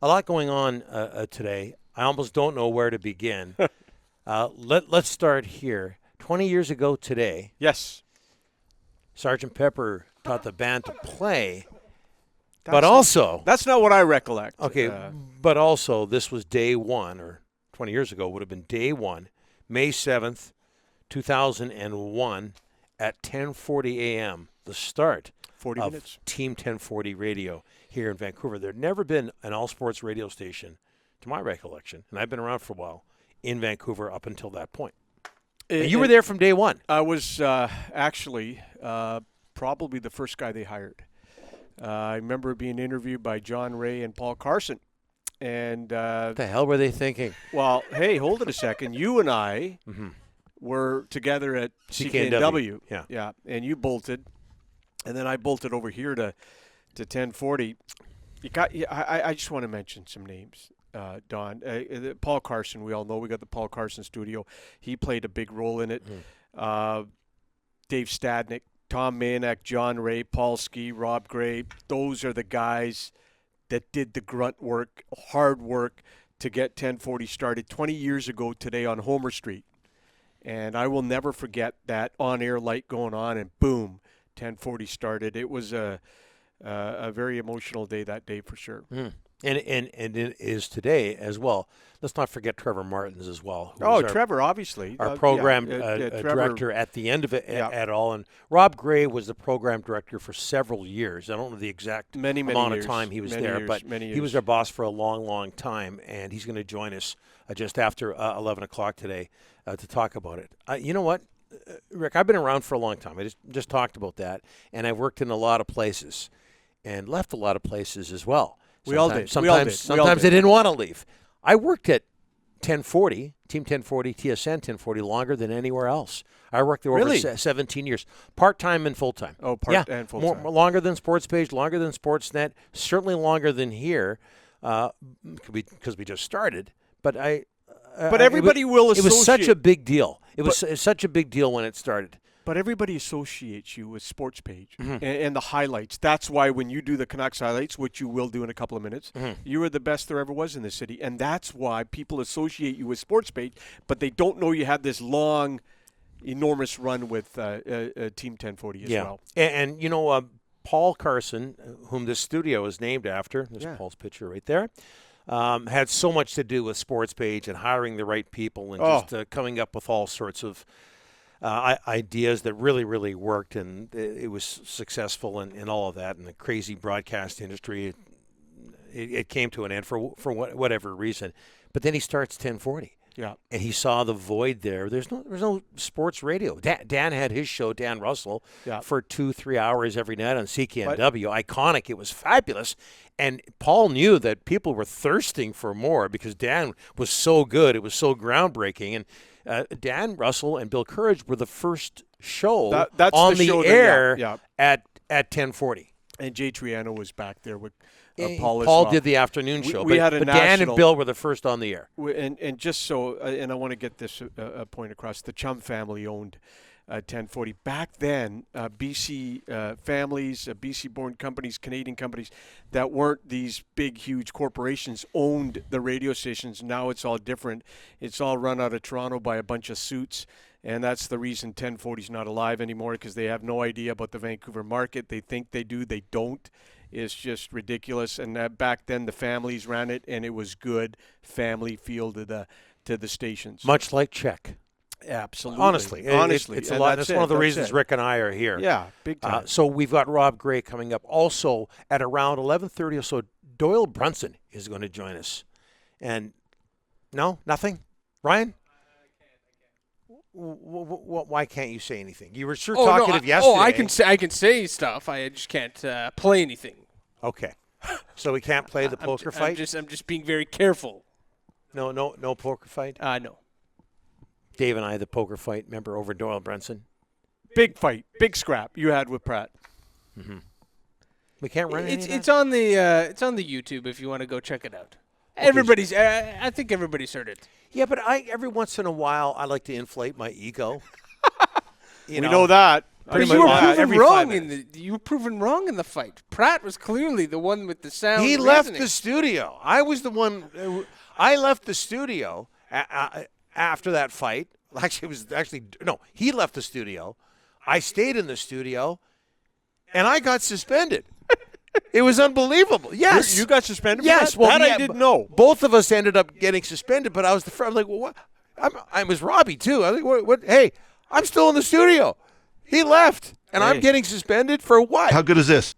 a lot going on today. I almost don't know where to begin. Let's start here. 20 years ago today, Yes. Sgt. Pepper taught the band to play, That's but also, That's not what I recollect. but also this was day one, or 20 years ago would have been day one, May 7th, 2001 at 10:40 a.m., the start 40 of minutes. Team 1040 radio here in Vancouver. There had never been an all-sports radio station, to my recollection, and I've been around for a while, in Vancouver up until that point. And you were there from day one. I was actually probably the first guy they hired. I remember being interviewed by John Ray and Paul Carson. And What the hell were they thinking? well, hey, hold it a second. You and I were together at CKNW. Yeah. And you bolted, and then I bolted over here to 1040. I just want to mention some names, Don. Paul Carson, we all know. We got the Paul Carson studio. He played a big role in it. Dave Stadnick, Tom Manak, John Ray, Paul Ski, Rob Gray. Those are the guys that did the grunt work, hard work to get 1040 started 20 years ago today on Homer Street. And I will never forget that on-air light going on, and boom, 1040 started. It was a very emotional day that day for sure. And it is today as well. Let's not forget Trevor Martins as well. Trevor, obviously. Our program Trevor, director at the end of it at all. And Rob Gray was the program director for several years. I don't know the exact amount of time he was there, but he was our boss for a long, long time. And he's going to join us just after 11 o'clock today to talk about it. You know what, Rick, I've been around for a long time. I just talked about that. And I worked in a lot of places and left a lot of places as well. We all did. Sometimes I didn't want to leave. I worked at 1040, Team 1040, TSN 1040 longer than anywhere else. I worked there over 17 years, part-time and full-time. Oh, and full-time. Longer than SportsPage, longer than Sportsnet, certainly longer than here, because we just started. But everybody will associate. It was such a big deal. It was such a big deal when it started. But everybody associates you with SportsPage and the highlights. That's why when you do the Canucks highlights, which you will do in a couple of minutes, you are the best there ever was in this city. And that's why people associate you with SportsPage, but they don't know you had this long, enormous run with Team 1040 as well. And you know, Paul Carson, whom this studio is named after, there's Paul's picture right there, had so much to do with SportsPage and hiring the right people and just coming up with all sorts of ideas that really, really worked, and it was successful and all of that. And the crazy broadcast industry, it came to an end for whatever reason. But then he starts 1040. Yeah. And he saw the void there. There's no sports radio. Dan had his show, Dan Russell, for 2-3 hours every night on CKNW. Iconic. It was fabulous. And Paul knew that people were thirsting for more because Dan was so good. It was so groundbreaking. And Dan Russell and Bill Courage were the first show on the air at 1040. And Jay Triano was back there with Paul as Paul well. did the afternoon show, but Dan and Bill were the first on the air. And just so, and I want to get this point across, the Chum family owned 1040. Back then, BC families, BC-born companies, Canadian companies that weren't these big, huge corporations owned the radio stations. Now it's all different. It's all run out of Toronto by a bunch of suits. And that's the reason 1040 is not alive anymore, because they have no idea about the Vancouver market. They think they do. They don't. It's just ridiculous. And back then, the families ran it, and it was good family feel to the stations. Much like Czech. Absolutely. Honestly, it's a lot. That's one of the reasons Rick and I are here. Yeah, big time. So we've got Rob Gray coming up. Also, at around 11:30 or so, Doyle Brunson is going to join us. And no, nothing? Ryan? Why can't you say anything? You were sure talkative yesterday. I can say stuff. I just can't play anything. Okay, so we can't play the poker fight. I'm just being very careful. No poker fight. No. Dave and I, the poker fight. Remember over Doyle Brunson? Big fight, big scrap you had with Pratt. Mm-hmm. We can't run it's on the YouTube if you want to go check it out. Everybody's. I think everybody's heard it. Yeah, but every once in a while I like to inflate my ego. We know that. Pretty But you were much proven every wrong 5 minutes. you were proven wrong in the fight. Pratt was clearly the one with the sound. He left reasoning. the studio. I was the one. I left the studio after that fight. Actually, it was no. He left the studio. I stayed in the studio, and I got suspended. It was unbelievable. Yes, You got suspended. yes. For that? Well, That yeah, I didn't know. Both of us ended up getting suspended, but I was the first. I'm like, well, what? I was Robbie too. I was like, what? Hey, I'm still in the studio. He left, and I'm Hey. getting suspended for what? How good is this?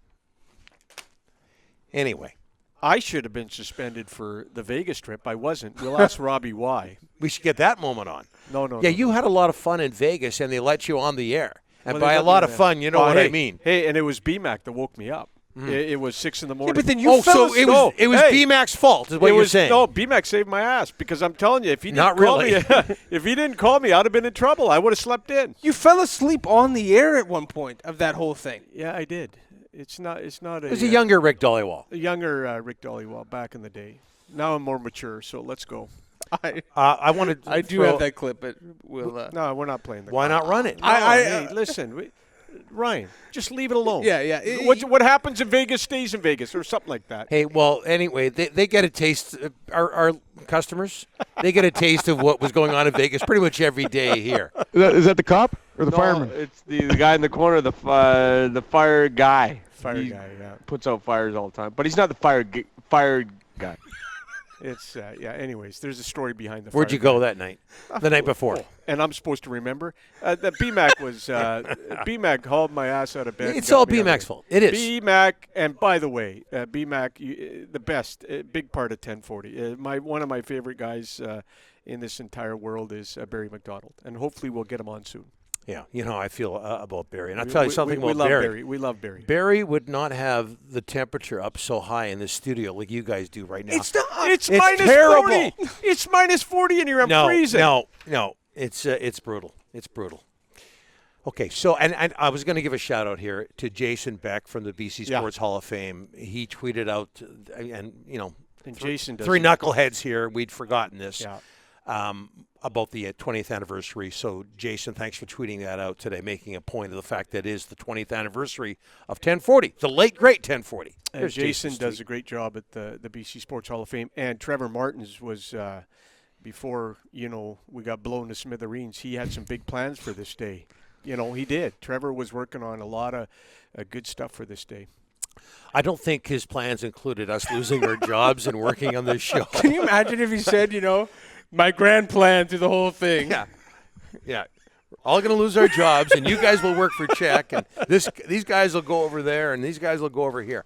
Anyway, I should have been suspended for the Vegas trip. I wasn't. We'll ask Robbie why. we should get that moment on. No. Yeah, no, you had a lot of fun in Vegas, and they let you on the air. And Well, by they a let lot me of there. fun, you know Oh, what hey, I mean. Hey, and it was BMAC that woke me up. It was 6 in the morning. but then you Oh, fell so it was Hey. BMAC's fault, is what It you're was, saying. No, BMAC saved my ass because I'm telling you, if he didn't Not call really. me, if he didn't call me, I'd have been in trouble. I would have slept in. You fell asleep on the air at one point of that whole thing. Yeah, I did. It's not. It's not It was a younger Rick Dollywall. a younger Rick Dollywall back in the day. Now I'm more mature, so let's go. I wanted. I do have that clip, but we'll. No, we're not playing the. Why not run it? Hey, listen, Ryan, just leave it alone. Yeah. What happens in Vegas stays in Vegas, or something like that. Hey, well, anyway, they get a taste. Our customers, they get a taste of what was going on in Vegas pretty much every day here. Is that the cop or the fireman? It's the guy in the corner, the fire guy. Fire He guy, yeah. puts out fires all the time, but he's not the fire guy. It's yeah. Anyways, there's a story behind the. Where'd fire you go guy. that night? The night before. And I'm supposed to remember that BMAC was BMAC hauled my ass out of bed. It's got all me out of BMAC's bed. fault. It is. BMAC, and by the way, BMAC, the best, big part of 1040. One of my favorite guys in this entire world is Barry McDonald, and hopefully we'll get him on soon. Yeah, you know how I feel about Barry. And I'll tell you something we about love Barry. We love Barry. Barry would not have the temperature up so high in the studio like you guys do right now. It's It's minus terrible. 40. It's minus 40 in here. I'm freezing. No. It's brutal. It's brutal. Okay, so and I was going to give a shout out here to Jason Beck from the BC Yeah. Sports Hall of Fame. He tweeted out, and And Jason does. three knuckleheads here. We'd forgotten this. Yeah. About the 20th anniversary. So, Jason, thanks for tweeting that out today, making a point of the fact that it is the 20th anniversary of 1040, the late, great 1040. And There's Jason Jason's does tweet. a great job at the BC Sports Hall of Fame. And Trevor Martins was, before, we got blown to smithereens, he had some big plans for this day. He did. Trevor was working on a lot of good stuff for this day. I don't think his plans included us losing our jobs and working on this show. Can you imagine if he said, my grand plan through the whole thing? Yeah. All going to lose our jobs, and you guys will work for check, and these guys will go over there, and these guys will go over here.